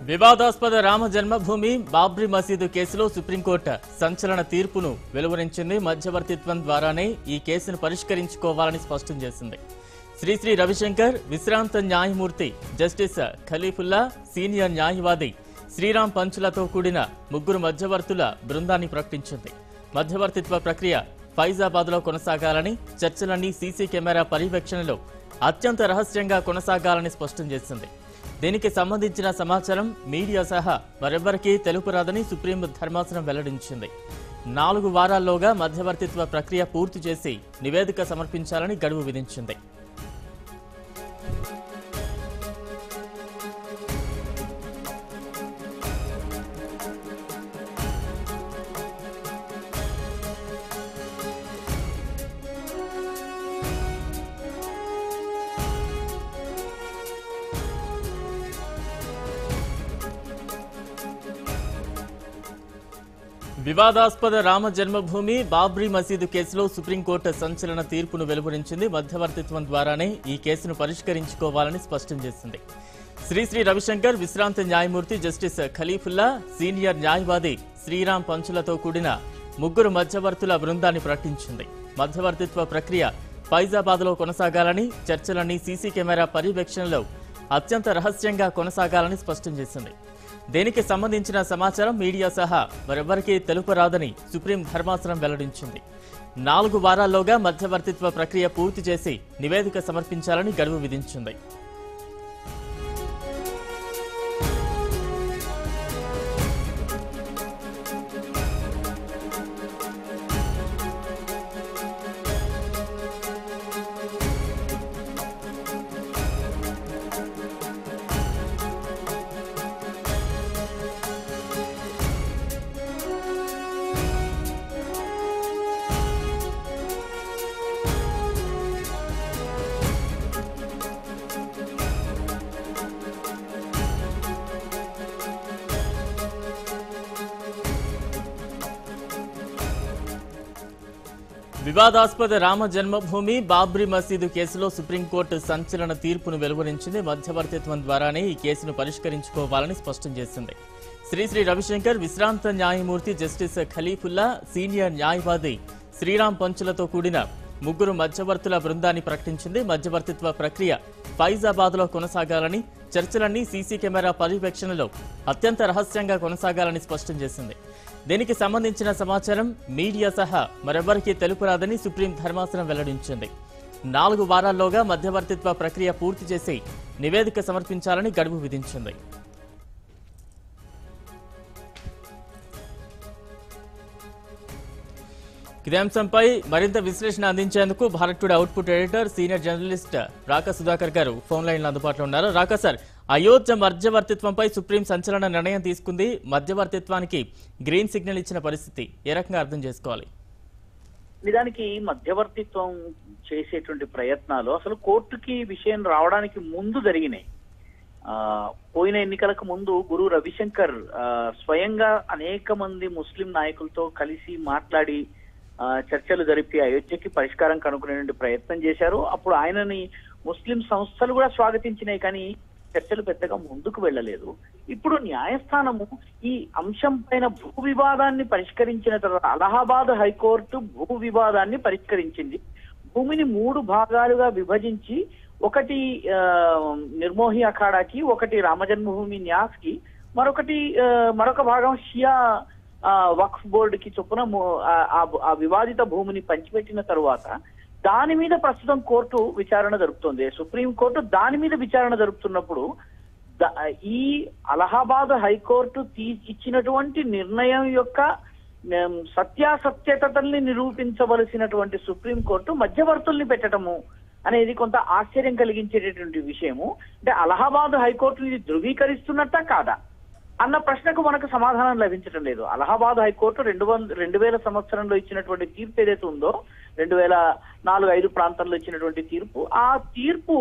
వివాదాస్పద రామ జన్మభూమి బాబ్రీ మసీదు కేసులో సుప్రీంకోర్టు సంచలన తీర్పును వెలువరించింది. మధ్యవర్తిత్వం ద్వారానే ఈ కేసును పరిష్కరించుకోవాలని స్పష్టం చేసింది. శ్రీ రవిశంకర్, విశ్రాంత న్యాయమూర్తి జస్టిస్ ఖలీఫుల్లా, సీనియర్ న్యాయవాది శ్రీరామ్ పంచులతో కూడిన 3 మధ్యవర్తుల బృందాన్ని ప్రకటించింది. మధ్యవర్తిత్వ ప్రక్రియ ఫైజాబాద్లో కొనసాగాలని, చర్చలన్నీ సీసీ కెమెరా పర్యవేక్షణలో అత్యంత రహస్యంగా కొనసాగాలని స్పష్టం చేసింది. దీనికి సంబంధించిన సమాచారం మీడియా సహా మరెవ్వరికీ తెలుపురాదని సుప్రీం ధర్మాసనం వెల్లడించింది. 4 వారాల్లోగా మధ్యవర్తిత్వ ప్రక్రియ పూర్తి చేసి నివేదిక సమర్పించాలని గడువు విధించింది. వివాదాస్పద రామ జన్మభూమి బాబ్రీ మసీదు కేసులో సుప్రీంకోర్టు సంచలన తీర్పును వెలువరించింది. మధ్యవర్తిత్వం ద్వారానే ఈ కేసును పరిష్కరించుకోవాలని స్పష్టం చేసింది. శ్రీ రవిశంకర్, విశ్రాంత న్యాయమూర్తి జస్టిస్ ఖలీఫుల్లా, సీనియర్ న్యాయవాది శ్రీరామ్ పంచులతో కూడిన 3 మధ్యవర్తుల బృందాన్ని ప్రకటించింది. మధ్యవర్తిత్వ ప్రక్రియ ఫైజాబాద్లో కొనసాగాలని, చర్చలన్నీ సీసీ కెమెరా పర్యవేక్షణలో అత్యంత రహస్యంగా కొనసాగాలని స్పష్టం చేసింది. దీనికి సంబంధించిన సమాచారం మీడియా సహా మరెవ్వరికీ తెలుపరాదని సుప్రీం ధర్మాసనం వెల్లడించింది. 4 వారాల్లోగా మధ్యవర్తిత్వ ప్రక్రియ పూర్తి చేసి నివేదిక సమర్పించాలని గడువు విధించింది. వివాదాస్పద రామ జన్మభూమి బాబ్రీ మసీదు కేసులో సుప్రీంకోర్టు సంచలన తీర్పును వెలువరించింది. మధ్యవర్తిత్వం ద్వారానే ఈ కేసును పరిష్కరించుకోవాలని స్పష్టం చేసింది. శ్రీ రవిశంకర్, విశ్రాంత న్యాయమూర్తి జస్టిస్ ఖలీఫుల్లా, సీనియర్ న్యాయవాది శ్రీరామ్ పంచులతో కూడిన 3 మధ్యవర్తుల బృందాన్ని ప్రకటించింది. మధ్యవర్తిత్వ ప్రక్రియ ఫైజాబాద్లో కొనసాగాలని, చర్చలన్నీ సీసీ కెమెరా పర్యవేక్షణలో అత్యంత రహస్యంగా కొనసాగాలని స్పష్టం చేసింది. దీనికి సంబంధించిన సమాచారం మీడియా సహా మరెవ్వరికీ తెలుపురాదని సుప్రీం ధర్మాసనం వెల్లడించింది. 4 వారాల్లోగా మధ్యవర్తిత్వ ప్రక్రియ పూర్తి చేసి నివేదిక సమర్పించాలని గడువు విధించింది. ఇదే అంశంపై మరింత విశ్లేషణ అందించేందుకు Bharat today output editor, senior journalist Raka Sudhakar garu phone line లో అందుబాటులో ఉన్నారు. రాకా సార్, అయోధ్య మధ్యవర్తిత్వంపై సుప్రీం సంచలన నిర్ణయం తీసుకుంది. మధ్యవర్తిత్వానికి గ్రీన్ సిగ్నల్ ఇచ్చిన పరిస్థితి ఏ రకంగా అర్థం చేసుకోవాలి? నిజానికి మధ్యవర్తిత్వం చేసేటువంటి ప్రయత్నాలు అసలు కోర్టుకి విషయం రావడానికి ముందు జరిగినాయి. పోయిన ఎన్నికలకు ముందు గురు రవిశంకర్ స్వయంగా అనేక మంది ముస్లిం నాయకులతో కలిసి మాట్లాడి చర్చలు జరిపి అయోధ్యకి పరిష్కారం కనుక్కునే ప్రయత్నం చేశారు. అప్పుడు ఆయనని ముస్లిం సంస్థలు కూడా స్వాగతించినాయి, కానీ చర్చలు పెద్దగా ముందుకు వెళ్ళలేదు. ఇప్పుడు న్యాయస్థానము ఈ అంశం పైన భూ వివాదాన్ని పరిష్కరించిన తర్వాత అలహాబాద్ హైకోర్టు భూ వివాదాన్ని పరిష్కరించింది. భూమిని 3 భాగాలుగా విభజించి, ఒకటి నిర్మోహి అఖాడాకి, ఒకటి రామజన్మభూమి న్యాస్ కి, మరొక భాగం షియా వక్ఫ్ బోర్డుకి చొప్పున ఆ వివాదిత భూమిని పంచిపెట్టిన తరువాత దాని మీద ప్రస్తుతం కోర్టు విచారణ జరుపుతోంది. సుప్రీం కోర్టు దాని మీద విచారణ జరుపుతున్నప్పుడు ఈ అలహాబాద్ హైకోర్టు ఇచ్చినటువంటి నిర్ణయం యొక్క సత్యాసత్యతల్ని నిరూపించవలసినటువంటి సుప్రీం కోర్టు మధ్యవర్తుల్ని పెట్టడము అనేది కొంత ఆశ్చర్యం కలిగించేటటువంటి విషయము. అంటే అలహాబాద్ హైకోర్టు ఇది ధృవీకరిస్తున్నట్టా కాదా అన్న ప్రశ్నకు మనకు సమాధానం లభించడం లేదు. అలహాబాద్ హైకోర్టు 2000 సంవత్సరంలో ఇచ్చినటువంటి తీర్పు ఏదైతే ఉందో, 2004-5 ప్రాంతంలో ఇచ్చినటువంటి తీర్పు, ఆ తీర్పు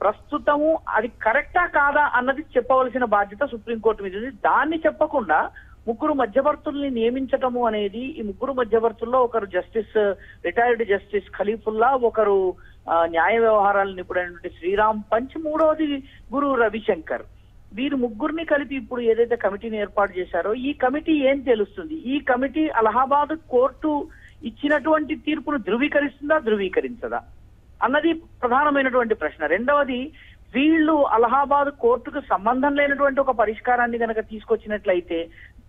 ప్రస్తుతము అది కరెక్టా కాదా అన్నది చెప్పవలసిన బాధ్యత సుప్రీంకోర్టు మీద ఉంది. దాన్ని చెప్పకుండా ముగ్గురు మధ్యవర్తుల్ని నియమించటము అనేది, ఈ ముగ్గురు మధ్యవర్తుల్లో ఒకరు రిటైర్డ్ జస్టిస్ ఖలీఫుల్లా, ఒకరు న్యాయ వ్యవహారాల నిపుణుడైనటువంటి శ్రీరామ్ పంచ్, మూడవది గురు రవిశంకర్. వీరు ముగ్గురిని కలిపి ఇప్పుడు ఏదైతే కమిటీని ఏర్పాటు చేశారో ఈ కమిటీ ఏం తెలుస్తుంది? ఈ కమిటీ అలహాబాద్ కోర్టు ఇచ్చినటువంటి తీర్పును ధృవీకరించదా అన్నది ప్రధానమైనటువంటి ప్రశ్న. రెండవది, వీళ్ళు అలహాబాద్ కోర్టుకు సంబంధం లేనటువంటి ఒక పరిష్కారాన్ని గనక తీసుకొచ్చినట్లయితే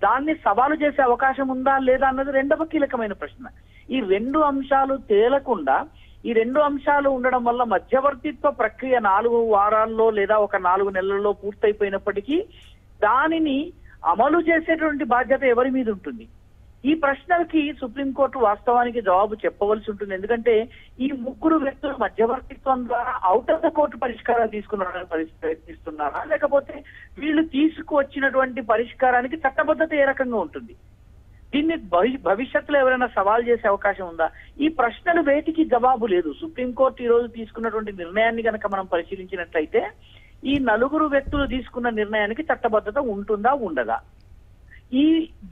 దాన్ని సవాలు చేసే అవకాశం ఉందా లేదా అన్నది రెండవ కీలకమైన ప్రశ్న. ఈ రెండు అంశాలు తేలకుండా, ఈ రెండు అంశాలు ఉండడం వల్ల మధ్యవర్తిత్వ ప్రక్రియ 4 వారాల్లో లేదా ఒక 4 నెలల్లో పూర్తయిపోయినప్పటికీ దానిని అమలు చేసేటువంటి బాధ్యత ఎవరి మీద ఉంటుంది? ఈ ప్రశ్నలకి సుప్రీంకోర్టు వాస్తవానికి జవాబు చెప్పవలసి ఉంటుంది. ఎందుకంటే ఈ ముగ్గురు వ్యక్తులు మధ్యవర్తిత్వం ద్వారా అవుట్ ఆఫ్ ద కోర్టు పరిష్కారాలు తీసుకున్నారని ప్రయత్నిస్తున్నారా, లేకపోతే వీళ్ళు తీసుకువచ్చినటువంటి పరిష్కారానికి చట్టబద్ధత ఏ రకంగా ఉంటుంది? దీన్ని భవిష్యత్తులో ఎవరైనా సవాల్ చేసే అవకాశం ఉందా? ఈ ప్రశ్నలు వేటికి జవాబు లేదు. సుప్రీంకోర్టు ఈ రోజు తీసుకున్నటువంటి నిర్ణయాన్ని కనుక మనం పరిశీలించినట్లయితే ఈ 4 వ్యక్తులు తీసుకున్న నిర్ణయానికి చట్టబద్ధత ఉంటుందా ఉండదా?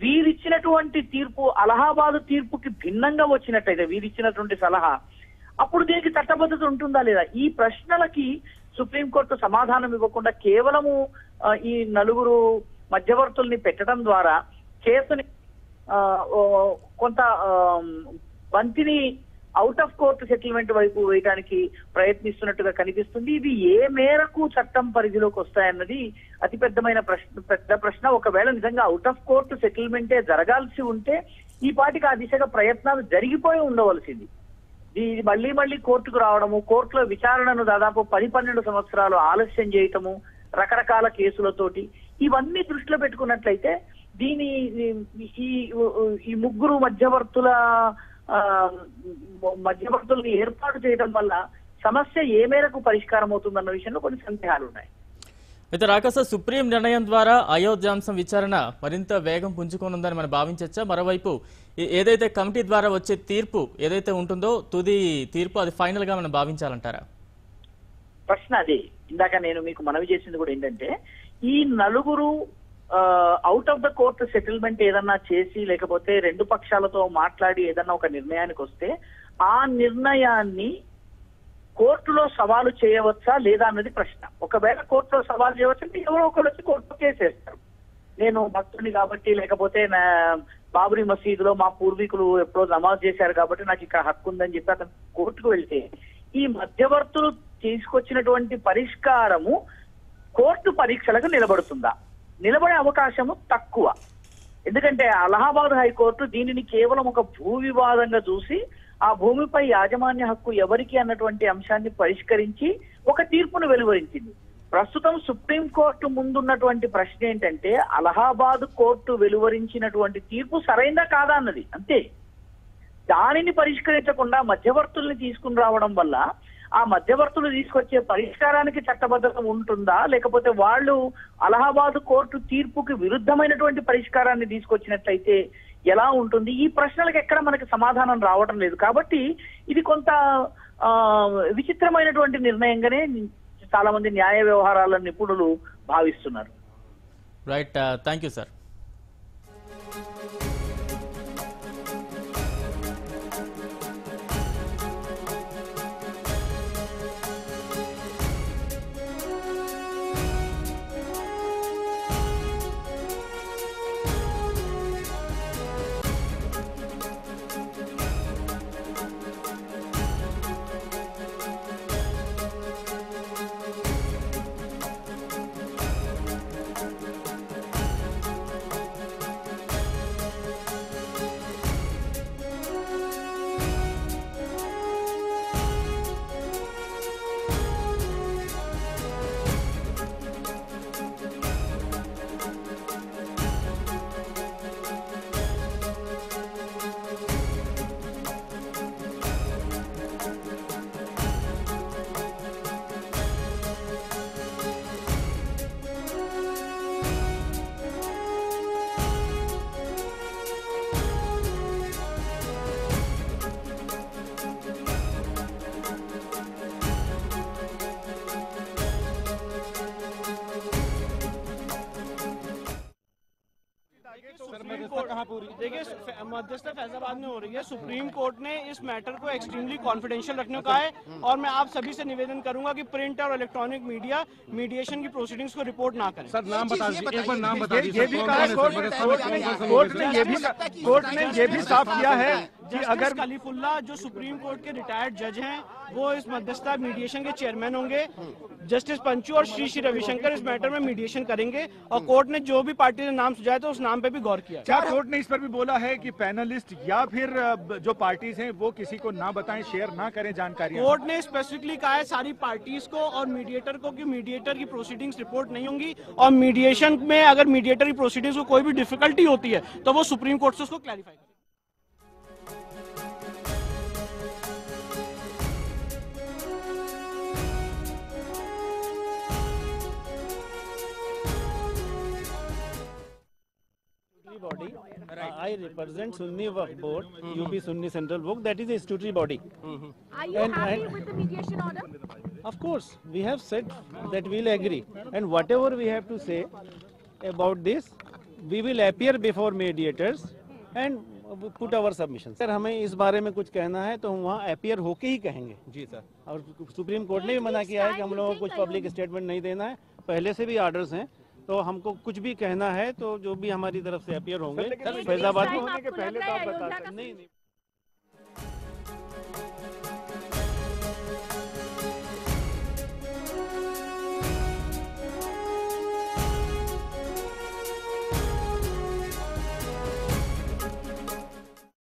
వీరిచ్చినటువంటి తీర్పు అలహాబాద్ తీర్పుకి భిన్నంగా వచ్చినట్టయితే, వీరిచ్చినటువంటి సలహా, అప్పుడు దీనికి చట్టబద్ధత ఉంటుందా లేదా? ఈ ప్రశ్నలకి సుప్రీంకోర్టు సమాధానం ఇవ్వకుండా కేవలము ఈ 4 మధ్యవర్తుల్ని పెట్టడం ద్వారా కేసుని కొంత బంతిని అవుట్ ఆఫ్ కోర్టు సెటిల్మెంట్ వైపు వేయడానికి ప్రయత్నిస్తున్నట్టుగా కనిపిస్తుంది. ఇది ఏ మేరకు చట్టం పరిధిలోకి వస్తాయన్నది పెద్ద ప్రశ్న. ఒకవేళ నిజంగా అవుట్ ఆఫ్ కోర్టు సెటిల్మెంటే జరగాల్సి ఉంటే ఈ పాటికి ఆ దిశగా ప్రయత్నాలు జరిగిపోయి ఉండవలసింది. ఇది మళ్ళీ కోర్టుకు రావడము, కోర్టులో విచారణను దాదాపు 10-12 సంవత్సరాలు ఆలస్యం చేయటము, రకరకాల కేసులతోటి, ఇవన్నీ దృష్టిలో పెట్టుకున్నట్లయితే ఈ ముగ్గురు మధ్యవర్తుల్ని ఏర్పాటు చేయడం వల్ల సమస్య ఏ మేరకు పరిష్కారం అవుతుందన్న విషయంలో కొన్ని సందేహాలు ఉన్నాయి. అయితే రాకాస, సుప్రీం నిర్ణయం ద్వారా అయోధ్యాంశం విచారణ మరింత వేగం పుంజుకోనుందని మనం భావించవచ్చా? మరోవైపు ఏదైతే కమిటీ ద్వారా వచ్చే తీర్పు ఏదైతే ఉంటుందో, తుది తీర్పు, అది ఫైనల్ గా మనం భావించాలంటారా? ప్రశ్న అదే. ఇందాక నేను మీకు మనవి చేసింది కూడా ఏంటంటే, ఈ 4 out of the court settlement ఏదన్నా చేసి, లేకపోతే 2 పక్షాలతో మాట్లాడి ఏదన్నా ఒక నిర్ణయానికి వస్తే ఆ నిర్ణయాన్ని కోర్టులో సవాలు చేయవచ్చా లేదా అన్నది ప్రశ్న. ఒకవేళ కోర్టులో సవాలు చేయవచ్చంటే ఎవరో ఒకరు వచ్చి కోర్టులో కేసేస్తారు. నేను భక్తుడిని కాబట్టి, లేకపోతే బాబ్రీ మసీదులో మా పూర్వీకులు ఎప్పుడో నమాజ్ చేశారు కాబట్టి నాకు ఇక్కడ హక్కు ఉందని చెప్పి అతను కోర్టుకు వెళ్తే ఈ మధ్యవర్తులు తీసుకొచ్చినటువంటి పరిష్కారము కోర్టు పరీక్షలకు నిలబడుతుందా? నిలబడే అవకాశము తక్కువ. ఎందుకంటే అలహాబాద్ హైకోర్టు దీనిని కేవలం ఒక భూ వివాదంగా చూసి ఆ భూమిపై యాజమాన్య హక్కు ఎవరికి అన్నటువంటి అంశాన్ని పరిష్కరించి ఒక తీర్పును వెలువరించింది. ప్రస్తుతం సుప్రీంకోర్టు ముందున్నటువంటి ప్రశ్న ఏంటంటే, అలహాబాద్ కోర్టు వెలువరించినటువంటి తీర్పు సరైందా కాదా అన్నది. అంతే. దానిని పరిష్కరించకుండా మధ్యవర్తుల్ని తీసుకుని రావడం వల్ల ఆ మధ్యవర్తులు తీసుకొచ్చే పరిష్కారానికి చట్టబద్ధత ఉంటుందా, లేకపోతే వాళ్ళు అలహాబాద్ కోర్టు తీర్పుకి విరుద్ధమైనటువంటి పరిష్కారాన్ని తీసుకొచ్చినట్లయితే ఎలా ఉంటుంది? ఈ ప్రశ్నలకు ఎక్కడ మనకి సమాధానం రావడం లేదు. కాబట్టి ఇది కొంత విచిత్రమైనటువంటి నిర్ణయంగానే చాలా మంది న్యాయ వ్యవహారాల నిపుణులు భావిస్తున్నారు. Right, thank you sir. देखिए मध्यस्थता फैजाबाद में हो रही है। सुप्रीम कोर्ट ने इस मैटर को एक्सट्रीमली कॉन्फिडेंशियल रखने को कहा है और मैं आप सभी से निवेदन करूंगा कि प्रिंट और इलेक्ट्रॉनिक मीडिया मीडिएशन की प्रोसीडिंग्स को रिपोर्ट ना करें। सर नाम बता दीजिए, एक बार नाम बता दीजिए। ये भी कहा कोर्ट ने ये भी साफ किया है कि अगर खलीफुल्ला जो सुप्रीम कोर्ट के रिटायर्ड जज हैं वो इस मध्यस्थता मीडिएशन के चेयरमैन होंगे। जस्टिस पंचू और श्री रविशंकर इस मैटर में मीडिएशन करेंगे और कोर्ट ने जो भी पार्टी ने नाम सुझाया था उस नाम पे भी गौर किया। क्या कोर्ट ने इस पर भी बोला है कि पैनलिस्ट या फिर जो पार्टीज हैं वो किसी को ना बताएं, शेयर ना करें जानकारी? कोर्ट ने स्पेसिफिकली कहा है सारी पार्टीज को और मीडिएटर को कि मीडिएटर की प्रोसीडिंग्स रिपोर्ट नहीं होंगी और मीडिएशन में अगर मीडिएटर की प्रोसीडिंग्स को कोई भी डिफिकल्टी होती है तो वो सुप्रीम कोर्ट से उसको क्लैरिफाई करें। Body. I represent Sunni Waqf Board, UP Sunni Central Board. That is a statutory body. Are you happy with the mediation order? Of course, we have said that we will agree, and whatever we have to say about this, we will appear before mediators and put our submissions. Sir हमें इस बारे में कुछ कहना है तो हम वहाँ appear होके ही कहेंगे। जी सर। और सुप्रीम कोर्ट ने भी मना किया है कि हम लोगों को कुछ पब्लिक स्टेटमेंट नहीं देना है। पहले से भी ऑर्डर्स हैं, तो हमको कुछ भी कहना है तो जो भी हमारी तरफ से अपीयर होंगे फैजाबाद में होने के पहले तो आप बता सकते नहीं।